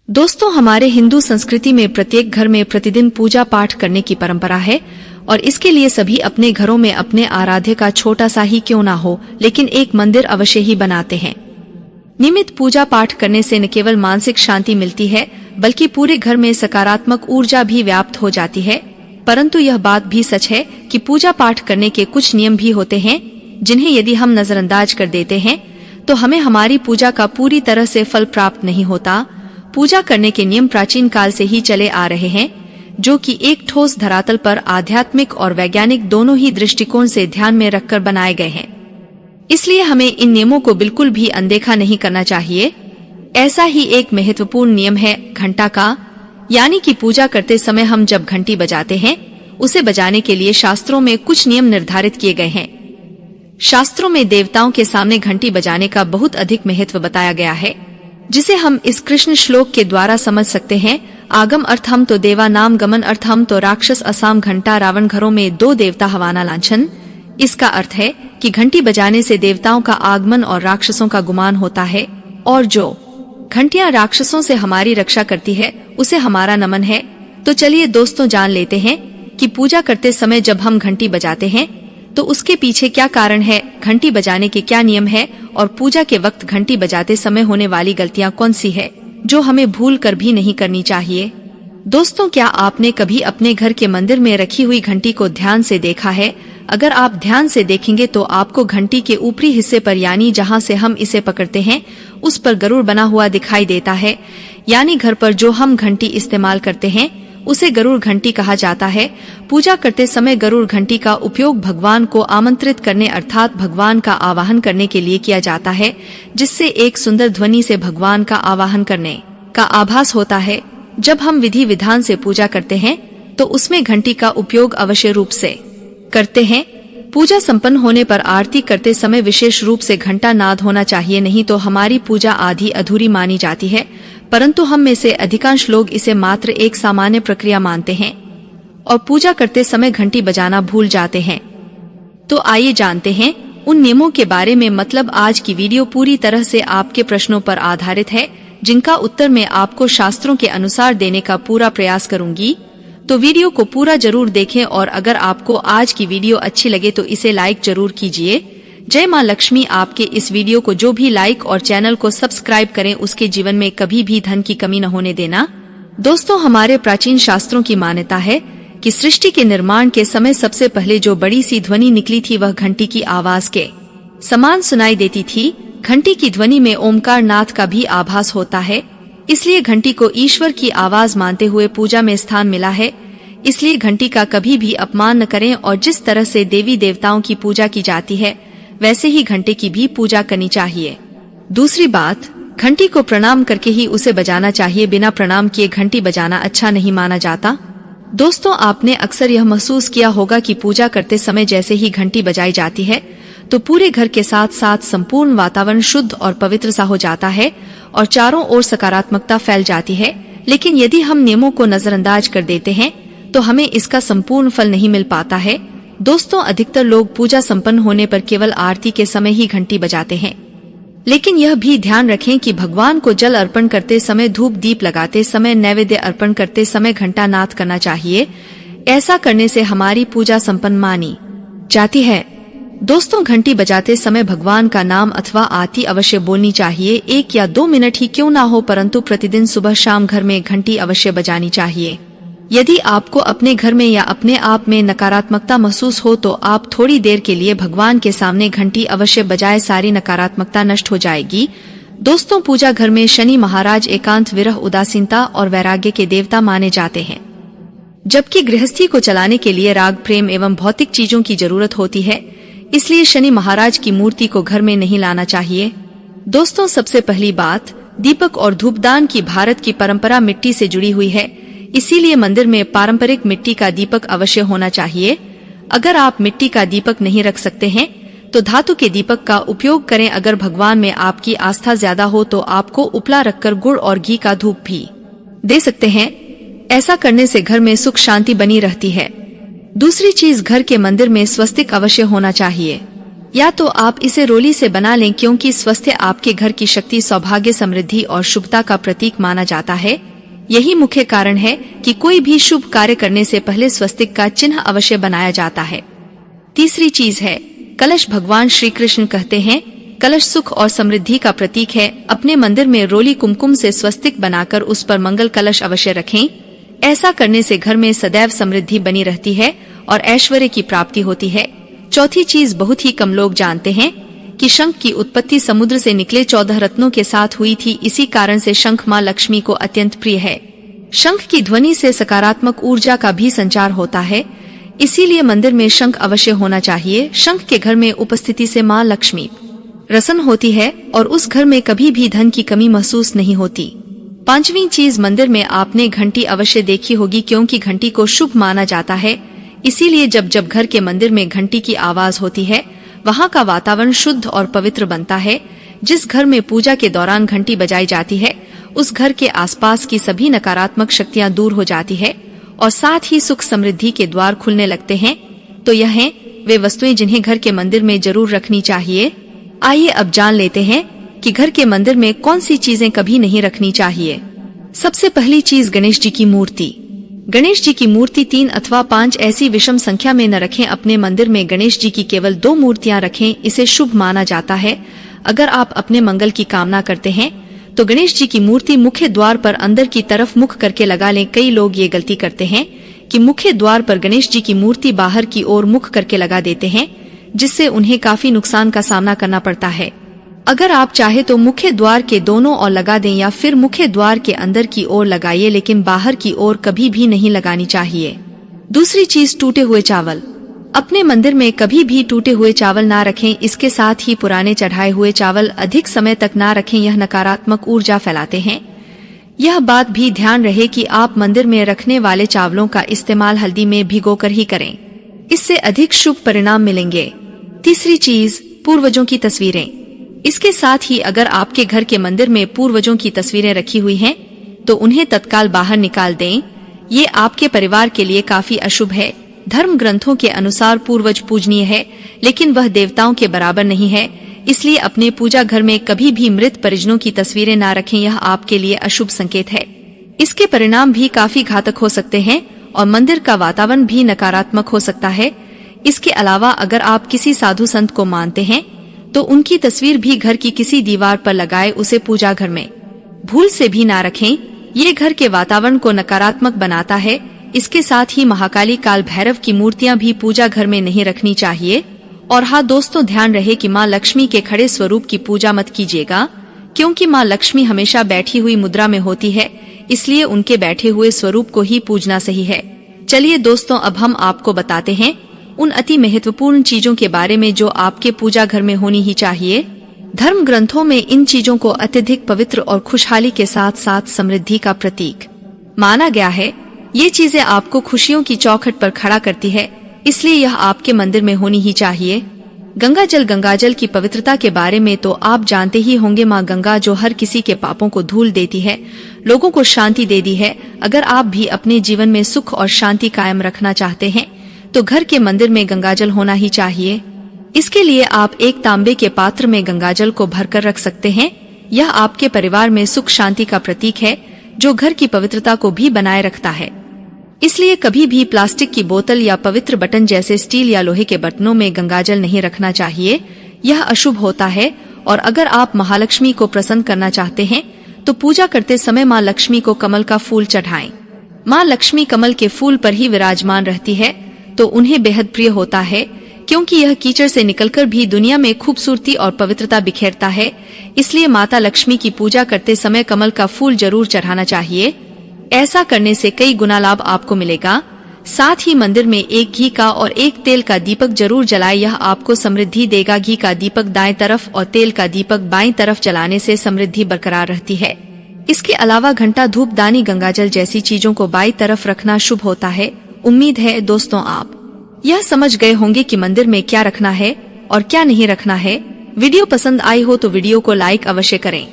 दोस्तों, हमारे हिंदू संस्कृति में प्रत्येक घर में प्रतिदिन पूजा पाठ करने की परंपरा है और इसके लिए सभी अपने घरों में अपने आराध्य का छोटा सा ही क्यों ना हो, लेकिन एक मंदिर अवश्य ही बनाते हैं। नियमित पूजा पाठ करने से न केवल मानसिक शांति मिलती है बल्कि पूरे घर में सकारात्मक ऊर्जा भी व्याप्त हो जाती है। परंतु यह बात भी सच है कि पूजा पाठ करने के कुछ नियम भी होते हैं जिन्हें यदि हम नजरअंदाज कर देते हैं तो हमें हमारी पूजा का पूरी तरह से फल प्राप्त नहीं होता। पूजा करने के नियम प्राचीन काल से ही चले आ रहे हैं, जो कि एक ठोस धरातल पर आध्यात्मिक और वैज्ञानिक दोनों ही दृष्टिकोण से ध्यान में रखकर बनाए गए हैं। इसलिए हमें इन नियमों को बिल्कुल भी अनदेखा नहीं करना चाहिए। ऐसा ही एक महत्वपूर्ण नियम है घंटा का, यानी कि पूजा करते समय हम जब घंटी बजाते हैं उसे बजाने के लिए शास्त्रों में कुछ नियम निर्धारित किए गए हैं। शास्त्रों में देवताओं के सामने घंटी बजाने का बहुत अधिक महत्व बताया गया है, जिसे हम इस कृष्ण श्लोक के द्वारा समझ सकते हैं। आगम अर्थ हम तो देवा नाम, गमन अर्थ हम तो राक्षस, असाम घंटा रावण घरों में दो देवता हवाना लांछन। इसका अर्थ है कि घंटी बजाने से देवताओं का आगमन और राक्षसों का गुमान होता है, और जो घंटियां राक्षसों से हमारी रक्षा करती है उसे हमारा नमन है। तो चलिए दोस्तों, जान लेते हैं कि पूजा करते समय जब हम घंटी बजाते हैं तो उसके पीछे क्या कारण है, घंटी बजाने के क्या नियम है और पूजा के वक्त घंटी बजाते समय होने वाली गलतियां कौन सी है जो हमें भूल कर भी नहीं करनी चाहिए। दोस्तों, क्या आपने कभी अपने घर के मंदिर में रखी हुई घंटी को ध्यान से देखा है? अगर आप ध्यान से देखेंगे तो आपको घंटी के ऊपरी हिस्से पर, यानी जहां से हम इसे पकड़ते हैं, उस पर गरुड़ बना हुआ दिखाई देता है। यानी घर पर जो हम घंटी इस्तेमाल करते हैं उसे गरुड़ घंटी कहा जाता है। पूजा करते समय गरुड़ घंटी का उपयोग भगवान को आमंत्रित करने अर्थात भगवान का आवाहन करने के लिए किया जाता है, जिससे एक सुंदर ध्वनि से भगवान का आवाहन करने का आभास होता है। जब हम विधि विधान से पूजा करते हैं तो उसमें घंटी का उपयोग अवश्य रूप से करते हैं। पूजा संपन्न होने पर आरती करते समय विशेष रूप से घंटा नाद होना चाहिए, नहीं तो हमारी पूजा आधी अधूरी मानी जाती है। परंतु हम में से अधिकांश लोग इसे मात्र एक सामान्य प्रक्रिया मानते हैं और पूजा करते समय घंटी बजाना भूल जाते हैं। तो आइए जानते हैं उन नियमों के बारे में। मतलब आज की वीडियो पूरी तरह से आपके प्रश्नों पर आधारित है, जिनका उत्तर मैं आपको शास्त्रों के अनुसार देने का पूरा प्रयास करूंगी। तो वीडियो को पूरा जरूर देखें और अगर आपको आज की वीडियो अच्छी लगे तो इसे लाइक जरूर कीजिए। जय मां लक्ष्मी आपके इस वीडियो को जो भी लाइक और चैनल को सब्सक्राइब करें उसके जीवन में कभी भी धन की कमी न होने देना। दोस्तों, हमारे प्राचीन शास्त्रों की मान्यता है कि सृष्टि के निर्माण के समय सबसे पहले जो बड़ी सी ध्वनि निकली थी वह घंटी की आवाज के समान सुनाई देती थी। घंटी की ध्वनि में ओमकार नाथ का भी आभास होता है, इसलिए घंटी को ईश्वर की आवाज मानते हुए पूजा में स्थान मिला है। इसलिए घंटी का कभी भी अपमान न करें और जिस तरह से देवी देवताओं की पूजा की जाती है वैसे ही घंटे की भी पूजा करनी चाहिए। दूसरी बात, घंटी को प्रणाम करके ही उसे बजाना चाहिए, बिना प्रणाम किए घंटी बजाना अच्छा नहीं माना जाता। दोस्तों, आपने अक्सर यह महसूस किया होगा कि पूजा करते समय जैसे ही घंटी बजाई जाती है तो पूरे घर के साथ साथ संपूर्ण वातावरण शुद्ध और पवित्र सा हो जाता है और चारों ओर सकारात्मकता फैल जाती है। लेकिन यदि हम नियमों को नजरअंदाज कर देते हैं तो हमें इसका संपूर्ण फल नहीं मिल पाता है। दोस्तों, अधिकतर लोग पूजा संपन्न होने पर केवल आरती के समय ही घंटी बजाते हैं, लेकिन यह भी ध्यान रखें कि भगवान को जल अर्पण करते समय, धूप दीप लगाते समय, नैवेद्य अर्पण करते समय घंटा नाद करना चाहिए। ऐसा करने से हमारी पूजा संपन्न मानी जाती है। दोस्तों, घंटी बजाते समय भगवान का नाम अथवा आरती अवश्य बोलनी चाहिए। 1 या 2 मिनट ही क्यों ना हो, परंतु प्रतिदिन सुबह शाम घर में घंटी अवश्य बजानी चाहिए। यदि आपको अपने घर में या अपने आप में नकारात्मकता महसूस हो तो आप थोड़ी देर के लिए भगवान के सामने घंटी अवश्य बजाए, सारी नकारात्मकता नष्ट हो जाएगी। दोस्तों, पूजा घर में शनि महाराज एकांत, विरह, उदासीनता और वैराग्य के देवता माने जाते हैं, जबकि गृहस्थी को चलाने के लिए राग, प्रेम एवं भौतिक चीजों की जरूरत होती है। इसलिए शनि महाराज की मूर्ति को घर में नहीं लाना चाहिए। दोस्तों, सबसे पहली बात, दीपक और धूपदान की भारत की परंपरा मिट्टी से जुड़ी हुई है, इसीलिए मंदिर में पारंपरिक मिट्टी का दीपक अवश्य होना चाहिए। अगर आप मिट्टी का दीपक नहीं रख सकते हैं तो धातु के दीपक का उपयोग करें। अगर भगवान में आपकी आस्था ज्यादा हो तो आपको उपला रखकर गुड़ और घी का धूप भी दे सकते हैं। ऐसा करने से घर में सुख शांति बनी रहती है। दूसरी चीज, घर के मंदिर में स्वस्तिक अवश्य होना चाहिए। या तो आप इसे रोली से बना लें, क्योंकि स्वास्थ्य आपके घर की शक्ति, सौभाग्य, समृद्धि और शुभता का प्रतीक माना जाता है। यही मुख्य कारण है कि कोई भी शुभ कार्य करने से पहले स्वस्तिक का चिन्ह अवश्य बनाया जाता है। तीसरी चीज है कलश। भगवान श्री कृष्ण कहते हैं कलश सुख और समृद्धि का प्रतीक है। अपने मंदिर में रोली कुमकुम से स्वस्तिक बनाकर उस पर मंगल कलश अवश्य रखें। ऐसा करने से घर में सदैव समृद्धि बनी रहती है और ऐश्वर्य की प्राप्ति होती है। चौथी चीज बहुत ही कम लोग जानते हैं कि शंख की उत्पत्ति समुद्र से निकले 14 रत्नों के साथ हुई थी। इसी कारण से शंख मां लक्ष्मी को अत्यंत प्रिय है। शंख की ध्वनि से सकारात्मक ऊर्जा का भी संचार होता है, इसीलिए मंदिर में शंख अवश्य होना चाहिए। शंख के घर में उपस्थिति से मां लक्ष्मी प्रसन्न होती है और उस घर में कभी भी धन की कमी महसूस नहीं होती। पांचवी चीज, मंदिर में आपने घंटी अवश्य देखी होगी, क्योंकि घंटी को शुभ माना जाता है। इसीलिए जब जब घर के मंदिर में घंटी की आवाज होती है, वहाँ का वातावरण शुद्ध और पवित्र बनता है। जिस घर में पूजा के दौरान घंटी बजाई जाती है, उस घर के आसपास की सभी नकारात्मक शक्तियाँ दूर हो जाती है और साथ ही सुख समृद्धि के द्वार खुलने लगते हैं। तो यह हैं वे वस्तुएं जिन्हें घर के मंदिर में जरूर रखनी चाहिए। आइए अब जान लेते हैं कि घर के मंदिर में कौन सी चीजें कभी नहीं रखनी चाहिए। सबसे पहली चीज, गणेश जी की मूर्ति। गणेश जी की मूर्ति 3 अथवा 5 ऐसी विषम संख्या में न रखें। अपने मंदिर में गणेश जी की केवल 2 मूर्तियां रखें, इसे शुभ माना जाता है। अगर आप अपने मंगल की कामना करते हैं तो गणेश जी की मूर्ति मुख्य द्वार पर अंदर की तरफ मुख करके लगा लें। कई लोग ये गलती करते हैं कि मुख्य द्वार पर गणेश जी की मूर्ति बाहर की ओर मुख करके लगा देते हैं, जिससे उन्हें काफी नुकसान का सामना करना पड़ता है। अगर आप चाहे तो मुख्य द्वार के दोनों ओर लगा दें या फिर मुख्य द्वार के अंदर की ओर लगाइए, लेकिन बाहर की ओर कभी भी नहीं लगानी चाहिए। दूसरी चीज, टूटे हुए चावल। अपने मंदिर में कभी भी टूटे हुए चावल ना रखें। इसके साथ ही पुराने चढ़ाए हुए चावल अधिक समय तक ना रखें, यह नकारात्मक ऊर्जा फैलाते हैं। यह बात भी ध्यान रहे कि आप मंदिर में रखने वाले चावलों का इस्तेमाल हल्दी में भिगोकर ही करें, इससे अधिक शुभ परिणाम मिलेंगे। तीसरी चीज, पूर्वजों की तस्वीरें। इसके साथ ही अगर आपके घर के मंदिर में पूर्वजों की तस्वीरें रखी हुई हैं, तो उन्हें तत्काल बाहर निकाल दें। ये आपके परिवार के लिए काफी अशुभ है। धर्म ग्रंथों के अनुसार पूर्वज पूजनीय है, लेकिन वह देवताओं के बराबर नहीं है। इसलिए अपने पूजा घर में कभी भी मृत परिजनों की तस्वीरें ना रखें, यह आपके लिए अशुभ संकेत है। इसके परिणाम भी काफी घातक हो सकते हैं और मंदिर का वातावरण भी नकारात्मक हो सकता है। इसके अलावा अगर आप किसी साधु संत को मानते हैं तो उनकी तस्वीर भी घर की किसी दीवार पर लगाए उसे पूजा घर में भूल से भी ना रखें। ये घर के वातावरण को नकारात्मक बनाता है। इसके साथ ही महाकाली, काल भैरव की मूर्तियां भी पूजा घर में नहीं रखनी चाहिए। और हाँ दोस्तों, ध्यान रहे कि माँ लक्ष्मी के खड़े स्वरूप की पूजा मत कीजिएगा, क्योंकि माँ लक्ष्मी हमेशा बैठी हुई मुद्रा में होती है, इसलिए उनके बैठे हुए स्वरूप को ही पूजना सही है। चलिए दोस्तों, अब हम आपको बताते हैं उन अति महत्वपूर्ण चीजों के बारे में जो आपके पूजा घर में होनी ही चाहिए। धर्म ग्रंथों में इन चीजों को अत्यधिक पवित्र और खुशहाली के साथ साथ समृद्धि का प्रतीक माना गया है। ये चीजें आपको खुशियों की चौखट पर खड़ा करती है, इसलिए यह आपके मंदिर में होनी ही चाहिए। गंगाजल की पवित्रता के बारे में तो आप जानते ही होंगे। माँ गंगा जो हर किसी के पापों को धूल देती है, लोगों को शांति देती है। अगर आप भी अपने जीवन में सुख और शांति कायम रखना चाहते हैं तो घर के मंदिर में गंगाजल होना ही चाहिए। इसके लिए आप एक तांबे के पात्र में गंगाजल को भरकर रख सकते हैं। यह आपके परिवार में सुख शांति का प्रतीक है, जो घर की पवित्रता को भी बनाए रखता है। इसलिए कभी भी प्लास्टिक की बोतल या पवित्र बटन जैसे स्टील या लोहे के बर्तनों में गंगाजल नहीं रखना चाहिए, यह अशुभ होता है। और अगर आप महालक्ष्मी को प्रसन्न करना चाहते हैं तो पूजा करते समय माँ लक्ष्मी को कमल का फूल चढ़ाएं। माँ लक्ष्मी कमल के फूल पर ही विराजमान रहती है, तो उन्हें बेहद प्रिय होता है, क्योंकि यह कीचड़ से निकलकर भी दुनिया में खूबसूरती और पवित्रता बिखेरता है। इसलिए माता लक्ष्मी की पूजा करते समय कमल का फूल जरूर चढ़ाना चाहिए। ऐसा करने से कई गुना लाभ आपको मिलेगा। साथ ही मंदिर में एक घी का और एक तेल का दीपक जरूर जलाए, यह आपको समृद्धि देगा। घी का दीपक दाएं तरफ और तेल का दीपक बाएं तरफ जलाने से समृद्धि बरकरार रहती है। इसके अलावा घंटा, धूप दानी, गंगाजल जैसी चीजों को बाईं तरफ रखना शुभ होता है। उम्मीद है दोस्तों आप यह समझ गए होंगे कि मंदिर में क्या रखना है और क्या नहीं रखना है। वीडियो पसंद आई हो तो वीडियो को लाइक अवश्य करें।